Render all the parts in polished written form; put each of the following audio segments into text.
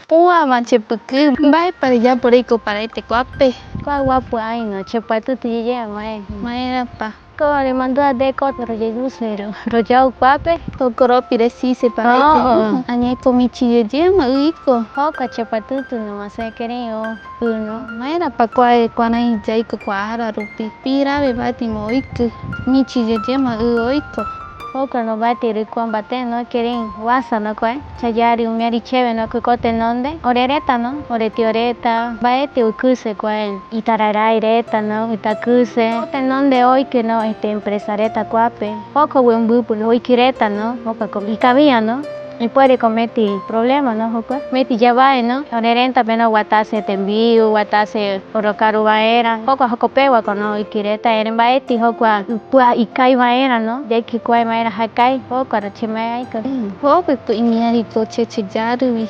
Pua manchepuku, vai para allá por ahí para este guape. Cuál guapo ay no, chepa tu ya mae pa. Ko le mandó a deco pero llegó cero. Rojau guape, kokoro pire si se para. Anye komichi je ma uiko. Hoka chepa tu no mase quereo. Uno, maera pa kwa na jaiko kwa hara rupi. Pira be bati mo iku. Michi je ma uiko. Hoka no bate recuan bate no quieren wasa no kue chayari umiari cheve no kukote nonde orereta no oretioreta baete ukuse kue itararai reta no itakuse kote nonde hoy que no empresareta kuape hoko wembupu hoy kireta no hoka con ikabia no y puede cometer problemas no hoka meti yabae no orerenta pena watase tembiu watase orokaru baera hoko pewa kono ikireta eren baeti hokwa pua ikai baera no de que kue maera hakai hoko arachimai ka hoko tu imiari to cheche jaru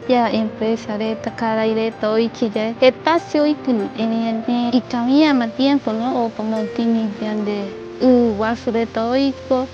ya empresa reta cara ireta oiki ya espacio ikino ene ikamia ma tiempo no o como tini yande wasureta oiko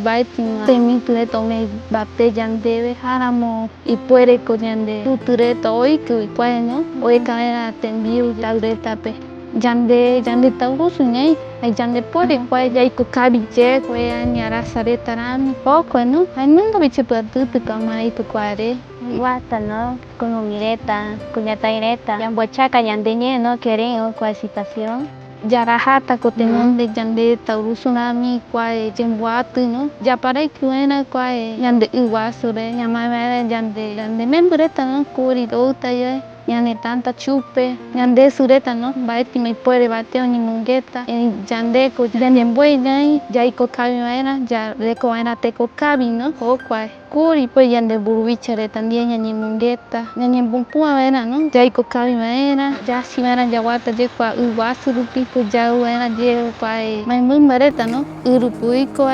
baitima temitureto me bate yandebe haramo y puede con yande tutureta oiko puede no oika era tembiu taureta pe yande taurusu ñai yande puede puede yaiko kabiche kue ñara sareta rami poco no ay nunca biche tutu kamai tu cuare Guata no, con mireta, cuñataireta, yambochaca yandeñe no queren cual situación. Yarajata cotenonde yande taurusunami cual yemboatu no, ya para que cual yande iguasure, llamaba yande membreta no, curi douta ya. Yane tanta chupe, yande sureta no, baeti me puede bateo ni mungueta, yande ko yande bue ñai, yaiko kabi maera, ya reko maera teko kabi no, okwa. Kuri pues yande buruichere también ñani mungueta, ñani bumpua maera no, yaiko kabi maera, ya si maera yaguata ye kwa uwasurupi pues ya maera ye kwa mai mumbareta no, urupuiko.